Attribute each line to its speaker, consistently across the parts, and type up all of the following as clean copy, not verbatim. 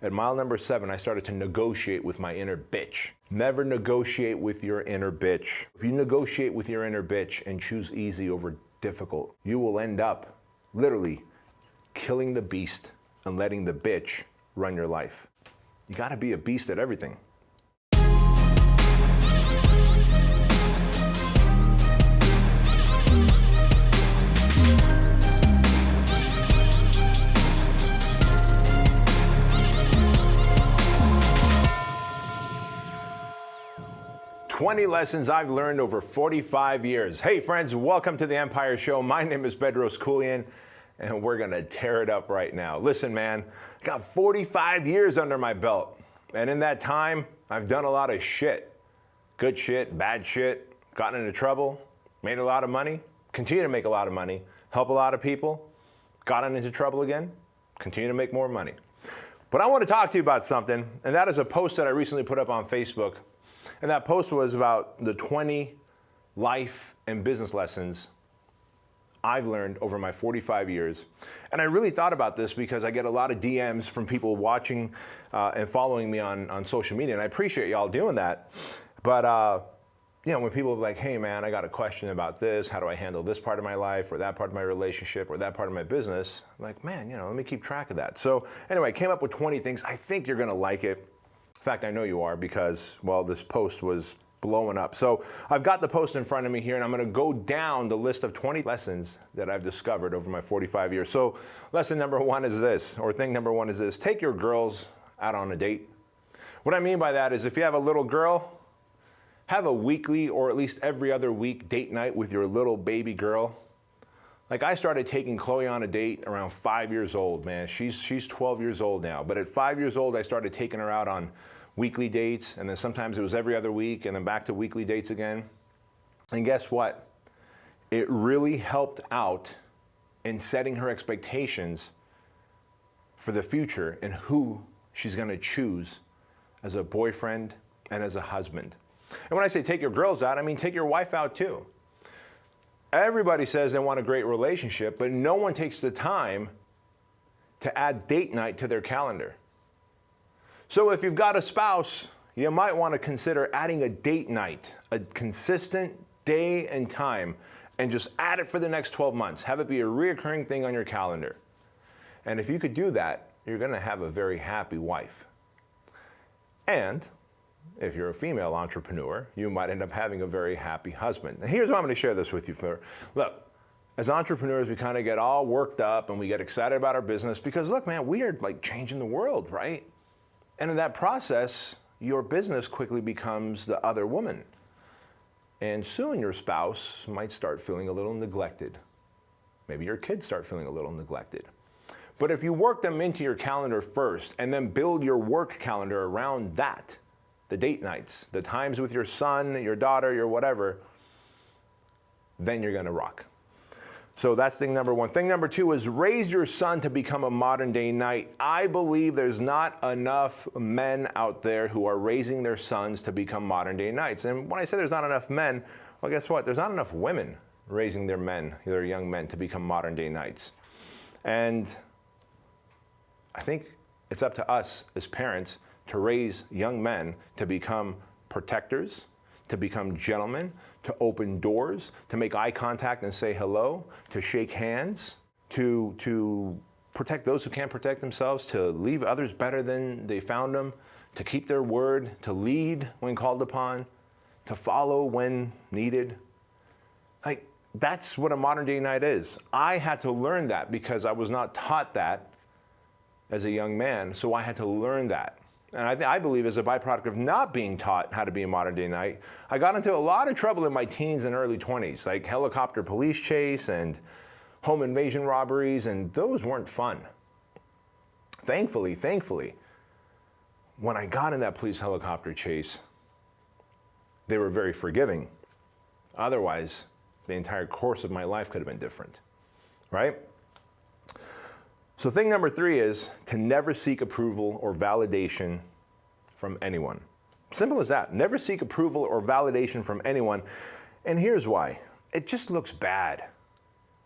Speaker 1: At mile number 7, I started to negotiate with my inner bitch. Never negotiate with your inner bitch. If you negotiate with your inner bitch and choose easy over difficult, you will end up literally killing the beast and letting the bitch run your life. You gotta be a beast at everything. 20 lessons I've learned over 45 years. Hey friends, welcome to the Empire Show. My name is Bedros Keuilian, and we're gonna tear it up right now. Listen, man, I got 45 years under my belt, and in that time, I've done a lot of shit. Good shit, bad shit, gotten into trouble, made a lot of money, continue to make a lot of money, help a lot of people, gotten into trouble again, continue to make more money. But I want to talk to you about something, and that is a post that I recently put up on Facebook. And that post was about the 20 life and business lessons I've learned over my 45 years. And I really thought about this because I get a lot of DMs from people watching and following me on social media. And I appreciate y'all doing that. But, when people are like, hey man, I got a question about this. How do I handle this part of my life or that part of my relationship or that part of my business? I'm like, man, let me keep track of that. So anyway, I came up with 20 things. I think you're gonna like it. In fact, I know you are because, well, this post was blowing up. So I've got the post in front of me here, and I'm going to go down the list of 20 lessons that I've discovered over my 45 years. So lesson number 1 is this, or thing number 1 is this: take your girls out on a date. What I mean by that is if you have a little girl, have a weekly or at least every other week date night with your little baby girl. Like I started taking Chloe on a date around 5 years old, man. She's 12 years old now. But at 5 years old, I started taking her out on weekly dates, and then sometimes it was every other week, and then back to weekly dates again. And guess what? It really helped out in setting her expectations for the future and who she's gonna choose as a boyfriend and as a husband. And when I say take your girls out, I mean take your wife out too. Everybody says they want a great relationship, but no one takes the time to add date night to their calendar. So if you've got a spouse, you might want to consider adding a date night, a consistent day and time, and just add it for the next 12 months. Have it be a reoccurring thing on your calendar. And if you could do that, you're going to have a very happy wife. And if you're a female entrepreneur, you might end up having a very happy husband. And here's why I'm going to share this with you. Look, as entrepreneurs, we kind of get all worked up and we get excited about our business because, look, man, we are like changing the world, right? And in that process, your business quickly becomes the other woman. And soon your spouse might start feeling a little neglected. Maybe your kids start feeling a little neglected. But if you work them into your calendar first and then build your work calendar around that, the date nights, the times with your son, your daughter, your whatever, then you're gonna rock. So that's thing number 1. Thing number 2 is raise your son to become a modern day knight. I believe there's not enough men out there who are raising their sons to become modern day knights. And when I say there's not enough men, well, guess what? There's not enough women raising their young men to become modern day knights. And I think it's up to us as parents to raise young men to become protectors, to become gentlemen, to open doors, to make eye contact and say hello, to shake hands, to protect those who can't protect themselves, to leave others better than they found them, to keep their word, to lead when called upon, to follow when needed. Like, that's what a modern day knight is. I had to learn that because I was not taught that as a young man, so I had to learn that. And I believe as a byproduct of not being taught how to be a modern day knight, I got into a lot of trouble in my teens and early 20s, like helicopter police chase and home invasion robberies, and those weren't fun. Thankfully, when I got in that police helicopter chase, they were very forgiving. Otherwise, the entire course of my life could have been different, right? So thing number 3 is to never seek approval or validation from anyone. Simple as that. Never seek approval or validation from anyone. And here's why. It just looks bad.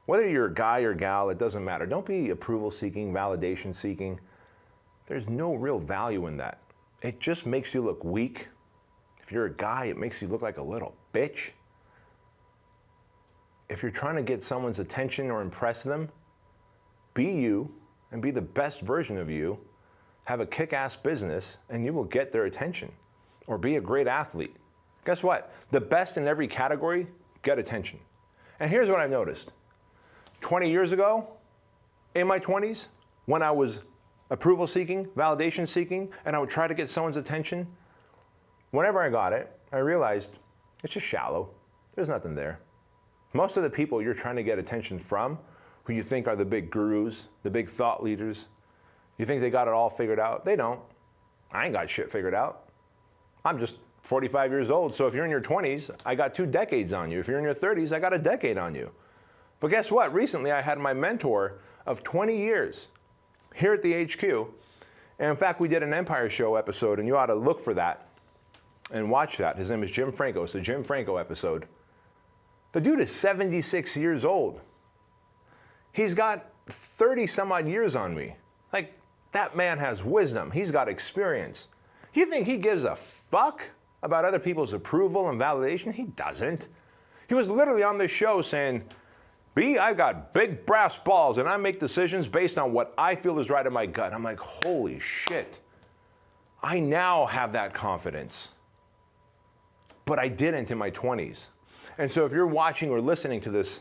Speaker 1: Whether you're a guy or gal, it doesn't matter. Don't be approval seeking, validation seeking. there's no real value in that. It just makes you look weak. If you're a guy, it makes you look like a little bitch. If you're trying to get someone's attention or impress them, be you and be the best version of you. Have a kick-ass business and you will get their attention. Or be a great athlete. Guess what? The best in every category get attention. And here's what I've noticed. 20 years ago, in my 20s, when I was approval seeking, validation seeking, and I would try to get someone's attention, whenever I got it, I realized it's just shallow. There's nothing there. Most of the people you're trying to get attention from, who you think are the big gurus, the big thought leaders, you think they got it all figured out? They don't. I ain't got shit figured out. I'm just 45 years old, so if you're in your 20s, I got 2 decades on you. If you're in your 30s, I got a decade on you. But guess what? Recently, I had my mentor of 20 years here at the HQ. And in fact, we did an Empire Show episode, and you ought to look for that and watch that. His name is Jim Franco. It's the Jim Franco episode. The dude is 76 years old. He's got 30 some odd years on me. Like, that man has wisdom. He's got experience. You think he gives a fuck about other people's approval and validation? He doesn't. He was literally on this show saying, B, I've got big brass balls and I make decisions based on what I feel is right in my gut. I'm like, holy shit. I now have that confidence. But I didn't in my 20s. And so if you're watching or listening to this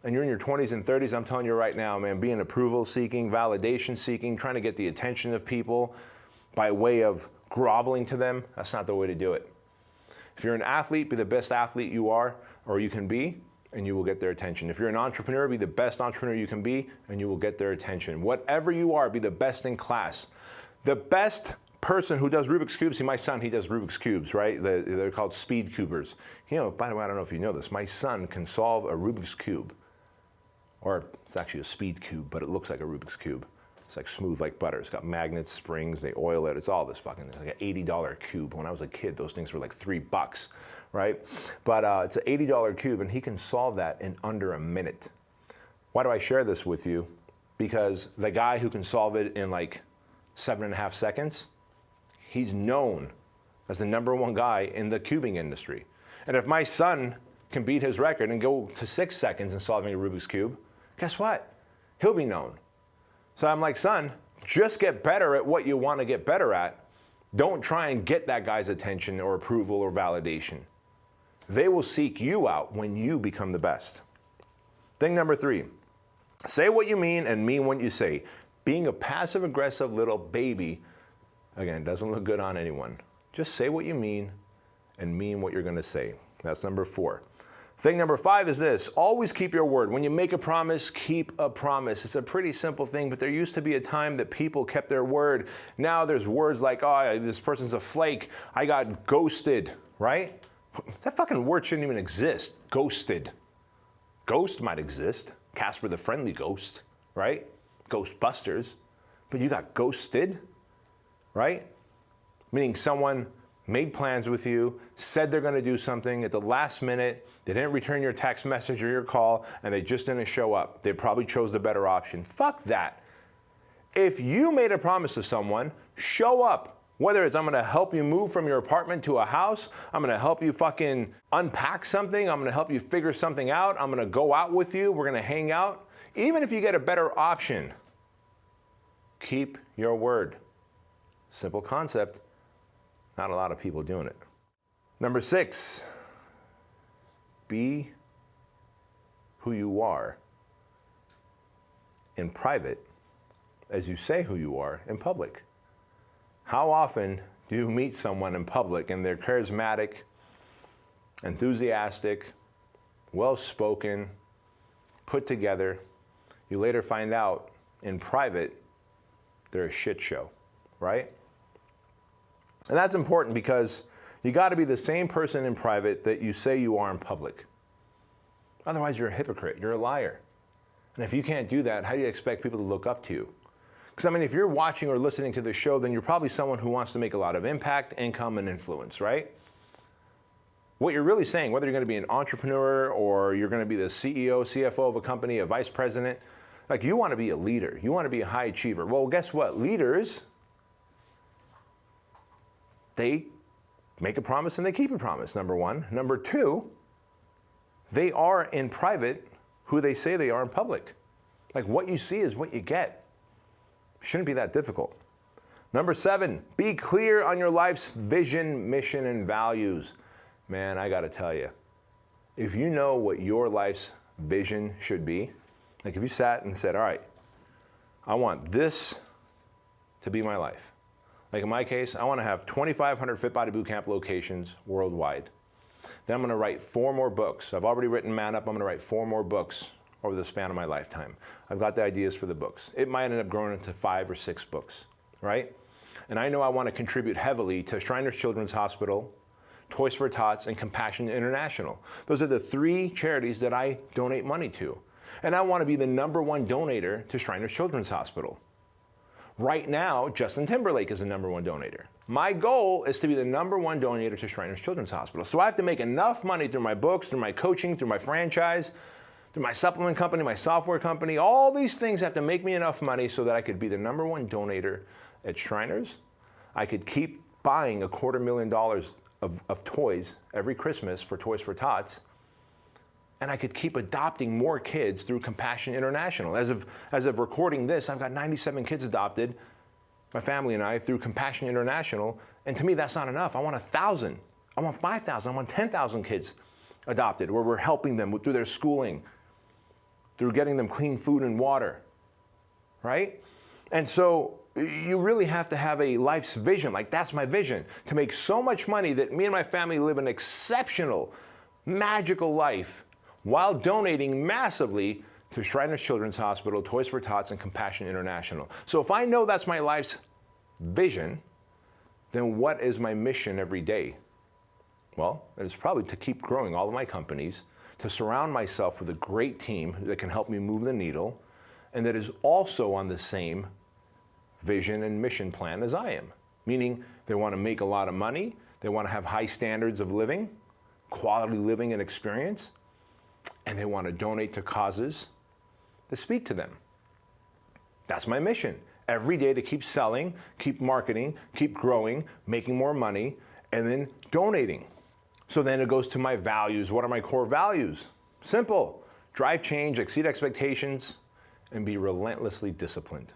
Speaker 1: and you're in your 20s and 30s, I'm telling you right now, man, being approval seeking, validation seeking, trying to get the attention of people by way of groveling to them, that's not the way to do it. If you're an athlete, be the best athlete you are or you can be, and you will get their attention. If you're an entrepreneur, be the best entrepreneur you can be, and you will get their attention. Whatever you are, be the best in class. The best person who does Rubik's Cubes, see, my son, he does Rubik's Cubes, right? They're called speed cubers. You know, by the way, I don't know if you know this, my son can solve a Rubik's Cube. Or it's actually a speed cube, but it looks like a Rubik's Cube. It's like smooth like butter. It's got magnets, springs, they oil it. It's all this fucking, it's like an $80 cube. When I was a kid, those things were like $3, right? But it's an $80 cube, and he can solve that in under a minute. Why do I share this with you? Because the guy who can solve it in like 7.5 seconds, he's known as the #1 guy in the cubing industry. And if my son can beat his record and go to 6 seconds in solving a Rubik's Cube, guess what? He'll be known. So I'm like, son, just get better at what you want to get better at. Don't try and get that guy's attention or approval or validation. They will seek you out when you become the best. Thing number 3, say what you mean and mean what you say. Being a passive-aggressive little baby, again, doesn't look good on anyone. Just say what you mean and mean what you're going to say. That's number 4. Thing number 5 is this, always keep your word. When you make a promise, keep a promise. It's a pretty simple thing, but there used to be a time that people kept their word. Now there's words like, oh, this person's a flake. I got ghosted, right? That fucking word shouldn't even exist, ghosted. Ghost might exist, Casper the Friendly Ghost, right? Ghostbusters, but you got ghosted, right? Meaning someone made plans with you, said they're gonna do something at the last minute, they didn't return your text message or your call, and they just didn't show up. They probably chose the better option. Fuck that. If you made a promise to someone, show up. Whether it's I'm gonna help you move from your apartment to a house, I'm gonna help you fucking unpack something, I'm gonna help you figure something out, I'm gonna go out with you, we're gonna hang out. Even if you get a better option, keep your word. Simple concept, not a lot of people doing it. Number 6, be who you are in private as you say who you are in public. How often do you meet someone in public and they're charismatic, enthusiastic, well-spoken, put together? You later find out in private they're a shit show, right? And that's important because you got to be the same person in private that you say you are in public. Otherwise, you're a hypocrite. You're a liar. And if you can't do that, how do you expect people to look up to you? Because, I mean, if you're watching or listening to this show, then you're probably someone who wants to make a lot of impact, income, and influence, right? What you're really saying, whether you're going to be an entrepreneur or you're going to be the CEO, CFO of a company, a vice president, like you want to be a leader. You want to be a high achiever. Well, guess what? Leaders they make a promise and they keep a promise, number one. Number two, they are in private who they say they are in public. Like what you see is what you get. Shouldn't be that difficult. Number 7, be clear on your life's vision, mission, and values. Man, I gotta tell you, if you know what your life's vision should be, like if you sat and said, all right, I want this to be my life. Like in my case, I wanna have 2,500 Fit Body Bootcamp locations worldwide. Then I'm gonna write 4 more books. I've already written Man Up, I'm gonna write 4 more books over the span of my lifetime. I've got the ideas for the books. It might end up growing into 5 or 6 books, right? And I know I want to contribute heavily to Shriners Children's Hospital, Toys for Tots, and Compassion International. Those are the 3 charities that I donate money to. And I want to be the #1 donator to Shriners Children's Hospital. Right now, Justin Timberlake is the #1 donator. My goal is to be the #1 donator to Shriners Children's Hospital. So I have to make enough money through my books, through my coaching, through my franchise, through my supplement company, my software company. All these things have to make me enough money so that I could be the #1 donator at Shriners. I could keep buying $250,000 of toys every Christmas for Toys for Tots. And I could keep adopting more kids through Compassion International. As of recording this, I've got 97 kids adopted, my family and I, through Compassion International. And to me, that's not enough. I want 1,000. I want 5,000. I want 10,000 kids adopted, where we're helping them through their schooling, through getting them clean food and water, right? And so you really have to have a life's vision. Like, that's my vision, to make so much money that me and my family live an exceptional, magical life while donating massively to Shriners Children's Hospital, Toys for Tots, and Compassion International. So if I know that's my life's vision, then what is my mission every day? Well, it is probably to keep growing all of my companies, to surround myself with a great team that can help me move the needle, and that is also on the same vision and mission plan as I am. Meaning they want to make a lot of money, they want to have high standards of living, quality living and experience, and they want to donate to causes that speak to them. That's my mission. Every day to keep selling, keep marketing, keep growing, making more money, and then donating. So then it goes to my values. What are my core values? Simple. Drive change, exceed expectations, and be relentlessly disciplined.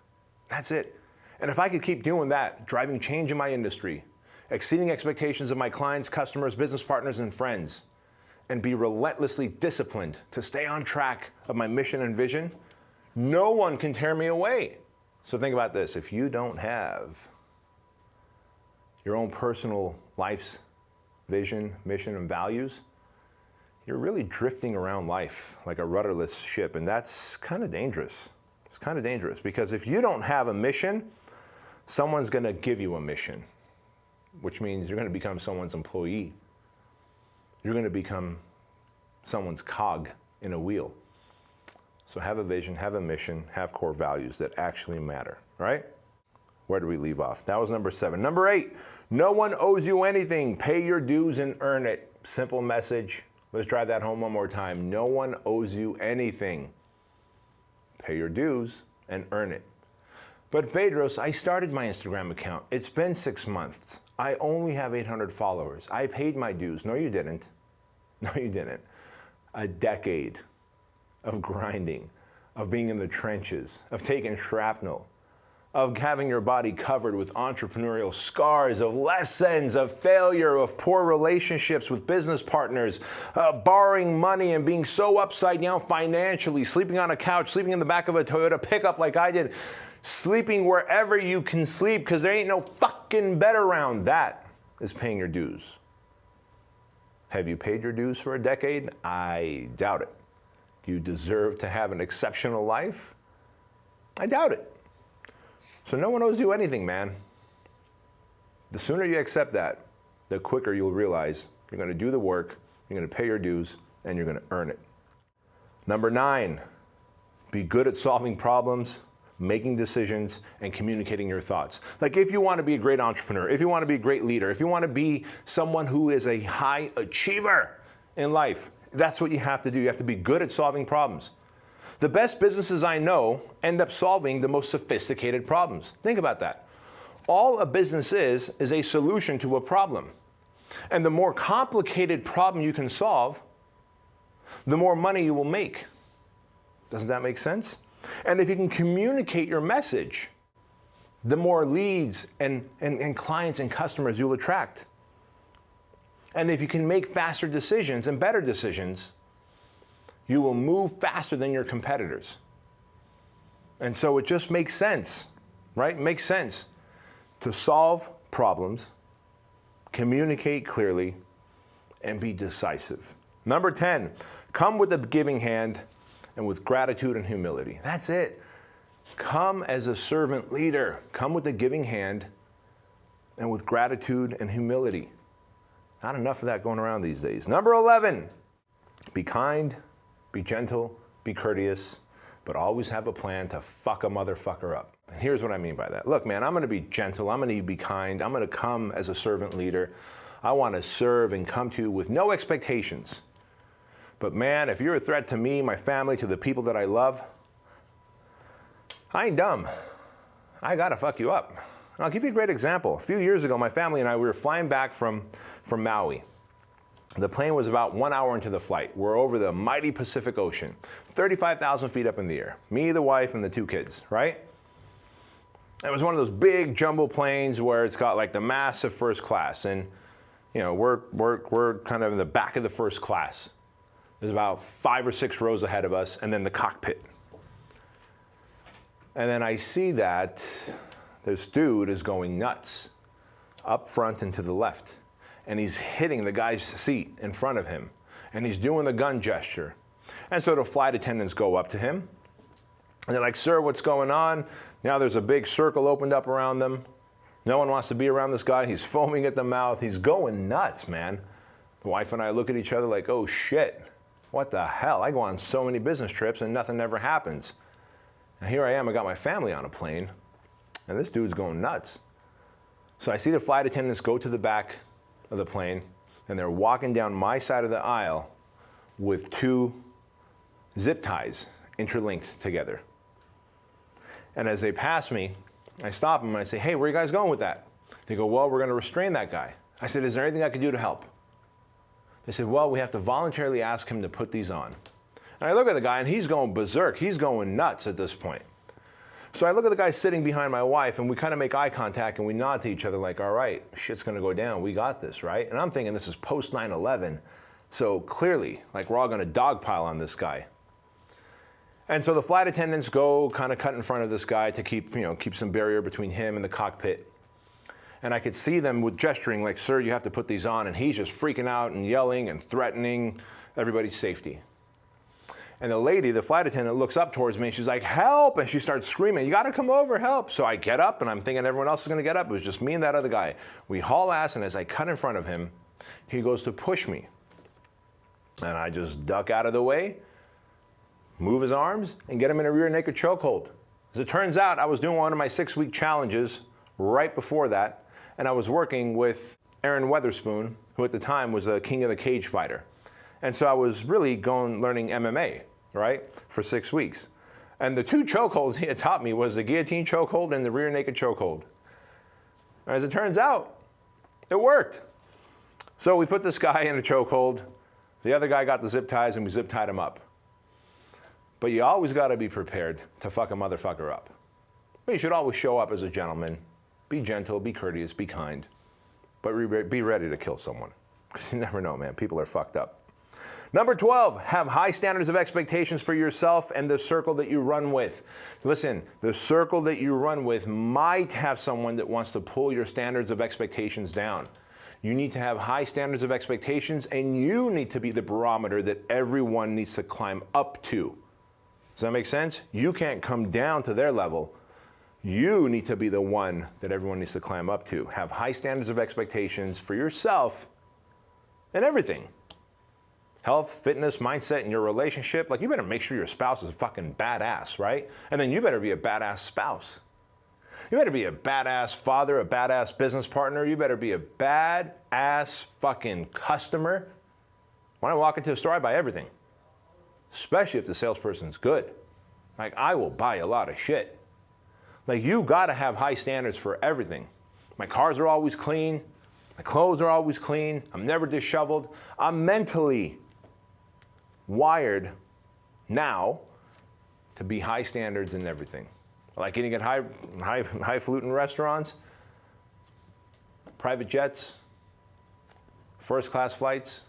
Speaker 1: That's it. And if I could keep doing that, driving change in my industry, exceeding expectations of my clients, customers, business partners, and friends, and be relentlessly disciplined to stay on track of my mission and vision, no one can tear me away. So think about this. If you don't have your own personal life's vision, mission, and values, you're really drifting around life like a rudderless ship, and that's kind of dangerous. It's kind of dangerous because if you don't have a mission, someone's going to give you a mission, which means you're going to become someone's employee. You're going to become someone's cog in a wheel. So have a vision, have a mission, have core values that actually matter, right? Where do we leave off? That was number 7. Number 8, no one owes you anything. Pay your dues and earn it. Simple message. Let's drive that home one more time. No one owes you anything. Pay your dues and earn it. But Bedros, I started my Instagram account. It's been 6 months. I only have 800 followers. I paid my dues. No, you didn't. No, you didn't. A decade of grinding, of being in the trenches, of taking shrapnel, of having your body covered with entrepreneurial scars, of lessons, of failure, of poor relationships with business partners, borrowing money and being so upside down financially, sleeping on a couch, sleeping in the back of a Toyota pickup like I did, sleeping wherever you can sleep because there ain't no fucking bed around. That is paying your dues. Have you paid your dues for a decade? I doubt it. Do you deserve to have an exceptional life? I doubt it. So no one owes you anything, man. The sooner you accept that, the quicker you'll realize you're going to do the work, you're going to pay your dues, and you're going to earn it. Number 9, be good at solving problems, making decisions, and communicating your thoughts. Like if you want to be a great entrepreneur, if you want to be a great leader, if you want to be someone who is a high achiever in life, that's what you have to do. You have to be good at solving problems. The best businesses I know end up solving the most sophisticated problems. Think about that. All a business is a solution to a problem. And the more complicated problem you can solve, the more money you will make. Doesn't that make sense? And if you can communicate your message, the more leads and clients and customers you'll attract. And if you can make faster decisions and better decisions, you will move faster than your competitors. And so it just makes sense, right? It makes sense to solve problems, communicate clearly, and be decisive. Number 10, come with a giving hand and with gratitude and humility. That's it. Come as a servant leader. Come with a giving hand and with gratitude and humility. Not enough of that going around these days. Number 11, be kind, be gentle, be courteous, but always have a plan to fuck a motherfucker up. And here's what I mean by that. Look, man, I'm going to be gentle. I'm going to be kind. I'm going to come as a servant leader. I want to serve and come to you with no expectations. But man, if you're a threat to me, my family, to the people that I love, I ain't dumb. I got to fuck you up. And I'll give you a great example. A few years ago, my family and I, we were flying back from Maui. The plane was about 1 hour into the flight. We're over the mighty Pacific Ocean, 35,000 feet up in the air. Me, the wife, and the 2 kids, right? It was one of those big jumbo planes where it's got like the massive first class. And, you know, we're kind of in the back of the first class. There's about 5 or 6 rows ahead of us, and then the cockpit. And then I see that this dude is going nuts up front and to the left. And he's hitting the guy's seat in front of him. And he's doing the gun gesture. And so the flight attendants go up to him. And they're like, sir, what's going on? Now there's a big circle opened up around them. No one wants to be around this guy. He's foaming at the mouth. He's going nuts, man. The wife and I look at each other like, oh shit, what the hell? I go on so many business trips and nothing ever happens. And here I am, I got my family on a plane, and this dude's going nuts. So I see the flight attendants go to the back of the plane, and they're walking down my side of the aisle with 2 zip ties interlinked together. And as they pass me, I stop them and I say, hey, where are you guys going with that? They go, well, we're going to restrain that guy. I said, is there anything I can do to help? They said, well, we have to voluntarily ask him to put these on. And I look at the guy, and he's going berserk. He's going nuts at this point. So I look at the guy sitting behind my wife, and we kind of make eye contact, and we nod to each other like, all right, shit's going to go down. We got this, right? And I'm thinking this is post 9/11, so clearly, like, we're all going to dogpile on this guy. And so the flight attendants go kind of cut in front of this guy to keep some barrier between him and the cockpit. And I could see them with gesturing like, sir, you have to put these on. And he's just freaking out and yelling and threatening everybody's safety. And the lady, the flight attendant, looks up towards me and she's like, help! And she starts screaming, you gotta come over, help! So I get up and I'm thinking everyone else is gonna get up. It was just me and that other guy. We haul ass, and as I cut in front of him, he goes to push me. And I just duck out of the way, move his arms, and get him in a rear naked chokehold. As it turns out, I was doing one of my 6-week challenges right before that, and I was working with Aaron Weatherspoon, who at the time was a King of the Cage fighter. And so I was really learning MMA, right, for 6 weeks. And the 2 chokeholds he had taught me was the guillotine chokehold and the rear naked chokehold. As it turns out, it worked. So we put this guy in a chokehold. The other guy got the zip ties, and we zip tied him up. But you always got to be prepared to fuck a motherfucker up. But you should always show up as a gentleman. Be gentle, be courteous, be kind. But be ready to kill someone. Because you never know, man. People are fucked up. Number 12, have high standards of expectations for yourself and the circle that you run with. Listen, the circle that you run with might have someone that wants to pull your standards of expectations down. You need to have high standards of expectations, and you need to be the barometer that everyone needs to climb up to. Does that make sense? You can't come down to their level. You need to be the one that everyone needs to climb up to. Have high standards of expectations for yourself and everything. Health, fitness, mindset, and your relationship. Like, you better make sure your spouse is fucking badass, right? And then you better be a badass spouse. You better be a badass father, a badass business partner. You better be a badass fucking customer. When I walk into a store, I buy everything. Especially if the salesperson's good. Like, I will buy a lot of shit. Like, you gotta have high standards for everything. My cars are always clean. My clothes are always clean. I'm never disheveled. I'm mentally wired now to be high standards in everything. I like eating at highfalutin restaurants, private jets, first-class flights,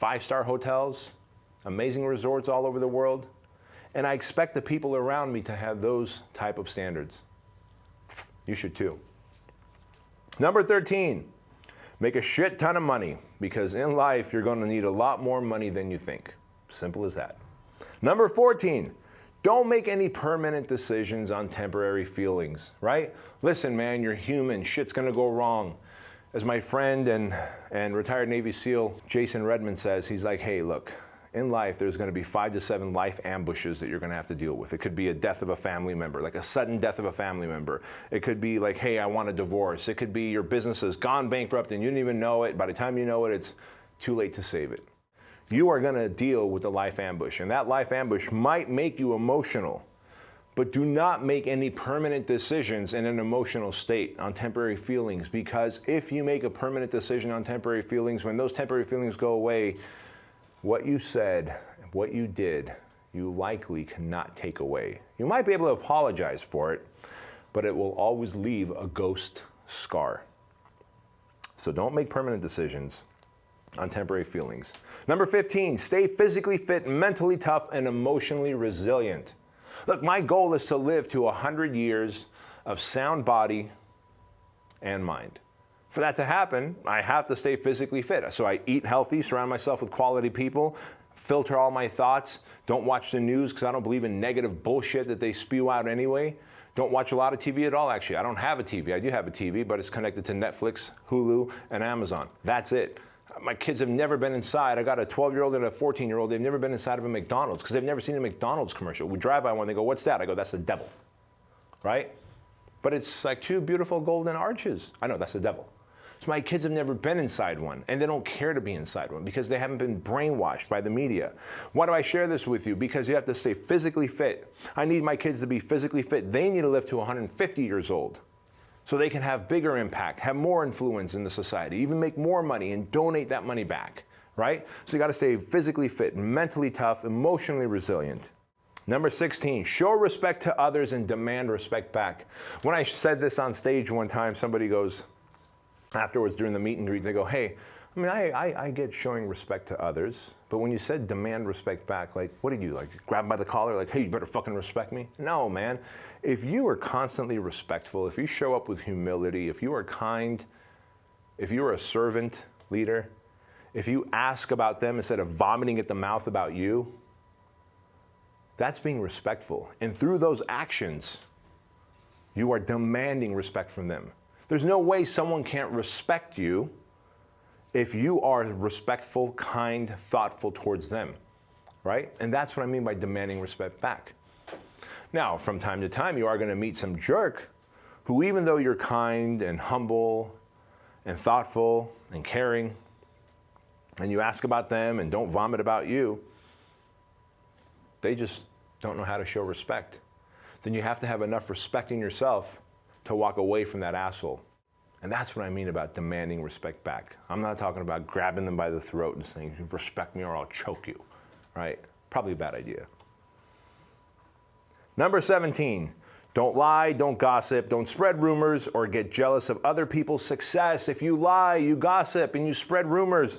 Speaker 1: 5-star hotels, amazing resorts all over the world. And I expect the people around me to have those type of standards. You should too. Number 13, make a shit ton of money, because in life you're going to need a lot more money than you think. Simple as that. Number 14, don't make any permanent decisions on temporary feelings, right? Listen, man, you're human. Shit's going to go wrong. As my friend and retired Navy SEAL Jason Redmond says, he's like, hey, look, in life, there's going to be 5 to 7 life ambushes that you're going to have to deal with. It could be a death of a family member, like a sudden death of a family member. It could be like, hey, I want a divorce. It could be your business has gone bankrupt and you didn't even know it. By the time you know it, it's too late to save it. You are going to deal with the life ambush, and that life ambush might make you emotional, but do not make any permanent decisions in an emotional state on temporary feelings, because if you make a permanent decision on temporary feelings, when those temporary feelings go away, what you said, what you did, you likely cannot take away. You might be able to apologize for it, but it will always leave a ghost scar. So don't make permanent decisions on temporary feelings. Number 15, stay physically fit, mentally tough, and emotionally resilient. Look, my goal is to live to 100 years of sound body and mind. For that to happen, I have to stay physically fit. So I eat healthy, surround myself with quality people, filter all my thoughts, don't watch the news because I don't believe in negative bullshit that they spew out anyway. Don't watch a lot of TV at all, actually. I don't have a TV. I do have a TV, but it's connected to Netflix, Hulu, and Amazon. That's it. My kids have never been inside. I got a 12-year-old and a 14-year-old. They've never been inside of a McDonald's because they've never seen a McDonald's commercial. We drive by one, they go, what's that? I go, that's the devil, right? But it's like 2 beautiful golden arches. I know, that's the devil. So my kids have never been inside one, and they don't care to be inside one because they haven't been brainwashed by the media. Why do I share this with you? Because you have to stay physically fit. I need my kids to be physically fit. They need to live to 150 years old so they can have bigger impact, have more influence in the society, even make more money and donate that money back, right? So you got to stay physically fit, mentally tough, emotionally resilient. Number 16, show respect to others and demand respect back. When I said this on stage one time, somebody goes, afterwards during the meet and greet, they go, hey, I get showing respect to others, but when you said demand respect back, like, what did you, like, grab them by the collar, like, hey, you better fucking respect me? No, man. If you are constantly respectful, if you show up with humility, if you are kind, if you are a servant leader, if you ask about them instead of vomiting at the mouth about you, that's being respectful. And through those actions, you are demanding respect from them. There's no way someone can't respect you if you are respectful, kind, thoughtful towards them, right? And that's what I mean by demanding respect back. Now, from time to time, you are going to meet some jerk who, even though you're kind and humble and thoughtful and caring, and you ask about them and don't vomit about you, they just don't know how to show respect. Then you have to have enough respect in yourself to walk away from that asshole. And that's what I mean about demanding respect back. I'm not talking about grabbing them by the throat and saying, respect me or I'll choke you, right? Probably a bad idea. Number 17, don't lie, don't gossip, don't spread rumors or get jealous of other people's success. If you lie, you gossip, and you spread rumors,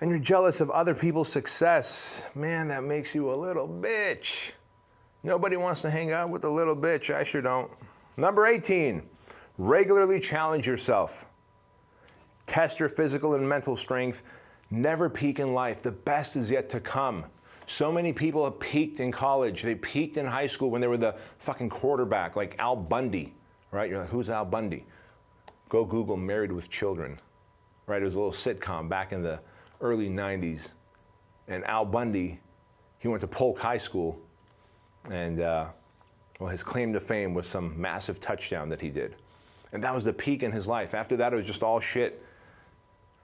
Speaker 1: and you're jealous of other people's success, man, that makes you a little bitch. Nobody wants to hang out with a little bitch. I sure don't. Number 18, regularly challenge yourself. Test your physical and mental strength. Never peak in life. The best is yet to come. So many people have peaked in college. They peaked in high school when they were the fucking quarterback, like Al Bundy, right? You're like, who's Al Bundy? Go Google Married with Children, right? It was a little sitcom back in the early 90s. And Al Bundy, he went to Polk High School, and well, his claim to fame was some massive touchdown that he did. And that was the peak in his life. After that, it was just all shit,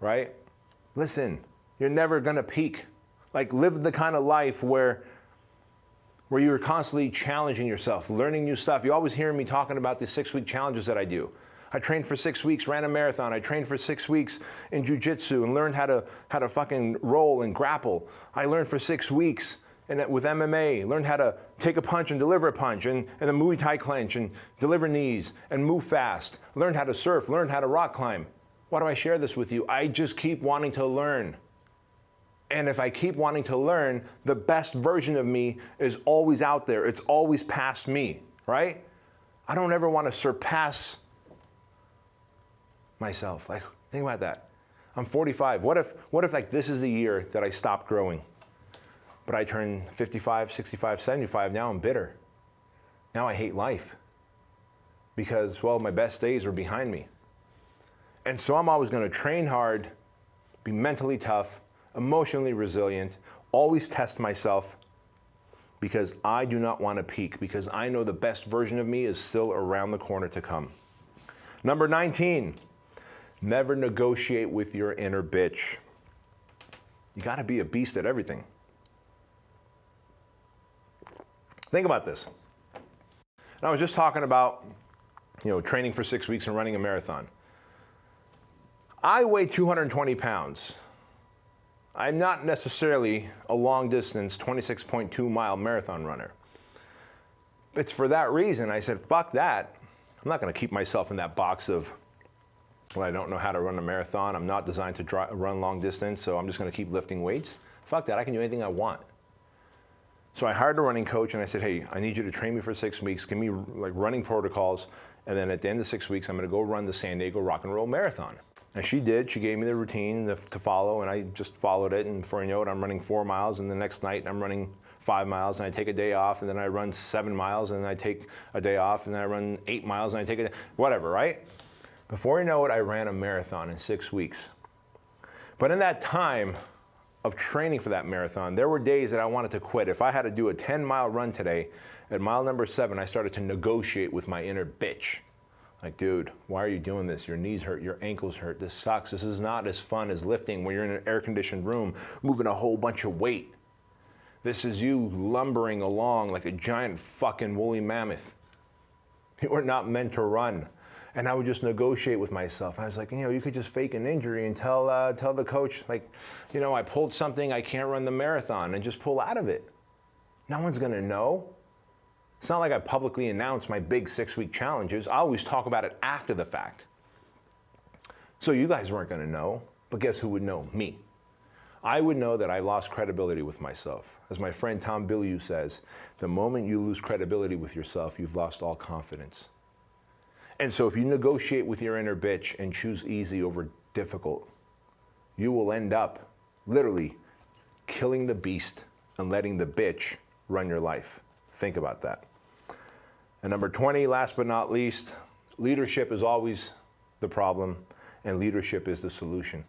Speaker 1: right? Listen, you're never gonna peak. Like, live the kind of life where you're constantly challenging yourself, learning new stuff. You always hear me talking about the 6-week challenges that I do. I trained for 6 weeks, ran a marathon. I trained for 6 weeks in jiu-jitsu and learned how to fucking roll and grapple. I learned for 6 weeks with MMA, learned how to take a punch and deliver a punch, and a Muay Thai clinch and deliver knees and move fast. Learned how to surf, learned how to rock climb. Why do I share this with you? I just keep wanting to learn. And if I keep wanting to learn, the best version of me is always out there. It's always past me, right? I don't ever want to surpass myself. Like, think about that. I'm 45. What if like this is the year that I stopped growing? But I turn 55, 65, 75, now I'm bitter. Now I hate life. Because, well, my best days are behind me. And so I'm always going to train hard, be mentally tough, emotionally resilient, always test myself, because I do not want to peak, because I know the best version of me is still around the corner to come. Number 19, never negotiate with your inner bitch. You got to be a beast at everything. Think about this. And I was just talking about, training for 6 weeks and running a marathon. I weigh 220 pounds. I'm not necessarily a long distance 26.2 mile marathon runner. It's for that reason I said, fuck that. I'm not going to keep myself in that box of, well, I don't know how to run a marathon. I'm not designed to run long distance, so I'm just going to keep lifting weights. Fuck that. I can do anything I want. So I hired a running coach and I said, hey, I need you to train me for 6 weeks. Give me like running protocols. And then at the end of 6 weeks, I'm going to go run the San Diego Rock and Roll Marathon. And she did. She gave me the routine to follow, and I just followed it. And before you know it, I'm running 4 miles, and the next night I'm running 5 miles, and I take a day off, and then I run 7 miles, and then I take a day off, and then I run 8 miles, and I take a day, whatever, right? Before you know it, I ran a marathon in 6 weeks. But in that time of training for that marathon, there were days that I wanted to quit. If I had to do a 10-mile run today, at mile number 7, I started to negotiate with my inner bitch. Like, dude, why are you doing this? Your knees hurt, your ankles hurt, this sucks. This is not as fun as lifting when you're in an air-conditioned room moving a whole bunch of weight. This is you lumbering along like a giant fucking woolly mammoth. You are not meant to run. And I would just negotiate with myself. I was like, you could just fake an injury and tell the coach, like, I pulled something, I can't run the marathon, and just pull out of it. No one's gonna know. It's not like I publicly announce my big 6-week challenges. I always talk about it after the fact. So you guys weren't gonna know, but guess who would know? Me. I would know that I lost credibility with myself. As my friend Tom Bilyeu says, the moment you lose credibility with yourself, you've lost all confidence. And so if you negotiate with your inner bitch and choose easy over difficult, you will end up literally killing the beast and letting the bitch run your life. Think about that. And number 20, last but not least, leadership is always the problem, and leadership is the solution.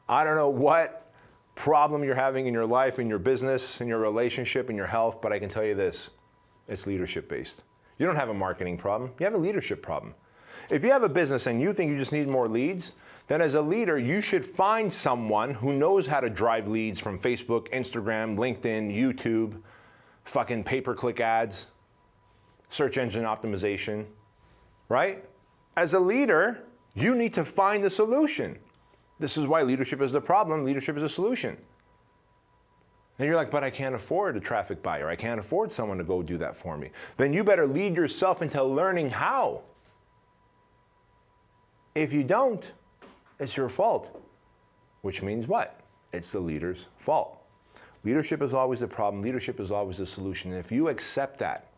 Speaker 1: I don't know what problem you're having in your life, in your business, in your relationship, in your health, but I can tell you this, it's leadership based. You don't have a marketing problem, you have a leadership problem. If you have a business and you think you just need more leads, then as a leader, you should find someone who knows how to drive leads from Facebook, Instagram, LinkedIn, YouTube, fucking pay-per-click ads, search engine optimization, right? As a leader, you need to find the solution. This is why leadership is the problem, leadership is a solution. And you're like, but I can't afford a traffic buyer. I can't afford someone to go do that for me. Then you better lead yourself into learning how. If you don't, it's your fault. Which means what? It's the leader's fault. Leadership is always the problem. Leadership is always the solution. And if you accept that,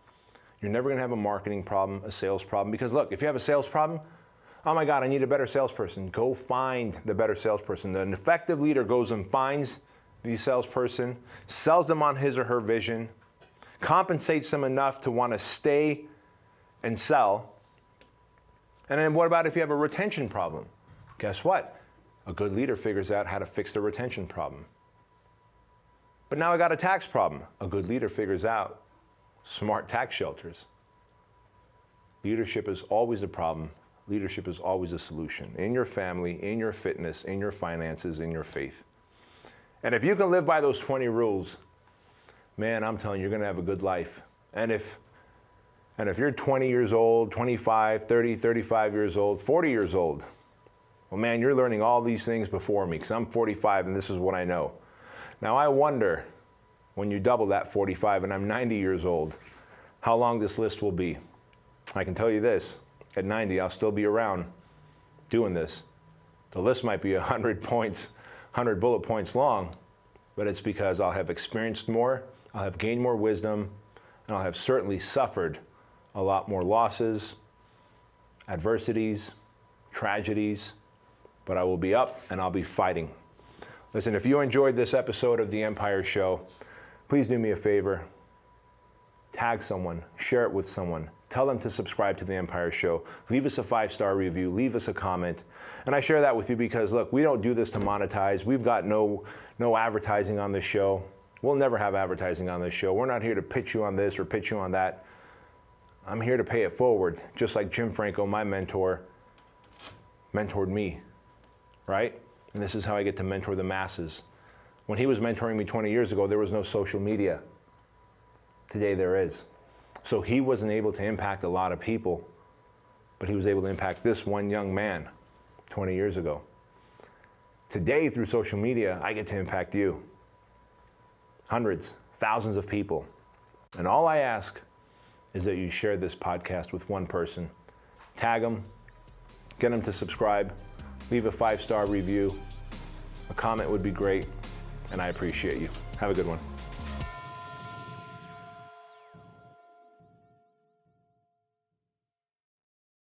Speaker 1: you're never going to have a marketing problem, a sales problem. Because look, if you have a sales problem, oh my God, I need a better salesperson. Go find the better salesperson. An effective leader goes and finds the salesperson, sells them on his or her vision, compensates them enough to want to stay and sell. And then what about if you have a retention problem? Guess what? A good leader figures out how to fix the retention problem. But now I got a tax problem. A good leader figures out smart tax shelters. Leadership is always a problem. Leadership is always a solution. In your family, in your fitness, in your finances, in your faith. And if you can live by those 20 rules, man, I'm telling you, you're going to have a good life. And if And if you're 20 years old, 25, 30, 35 years old, 40 years old, well, man, you're learning all these things before me because I'm 45 and this is what I know. Now, I wonder when you double that 45 and I'm 90 years old, how long this list will be. I can tell you this, at 90, I'll still be around doing this. The list might be 100 points, 100 bullet points long, but it's because I'll have experienced more, I'll have gained more wisdom, and I'll have certainly suffered a lot more losses, adversities, tragedies, but I will be up and I'll be fighting. Listen, if you enjoyed this episode of The Empire Show, please do me a favor. Tag someone, share it with someone, tell them to subscribe to The Empire Show, leave us a 5-star review, leave us a comment. And I share that with you because, look, we don't do this to monetize. We've got no advertising on this show. We'll never have advertising on this show. We're not here to pitch you on this or pitch you on that. I'm here to pay it forward, just like Jim Franco, my mentor, mentored me, right? And this is how I get to mentor the masses. When he was mentoring me 20 years ago, there was no social media. Today there is. So he wasn't able to impact a lot of people, but he was able to impact this one young man 20 years ago. Today, through social media, I get to impact you. Hundreds, thousands of people. And all I ask is that you share this podcast with one person. Tag them, get them to subscribe, leave a 5-star review. A comment would be great, and I appreciate you. Have a good one.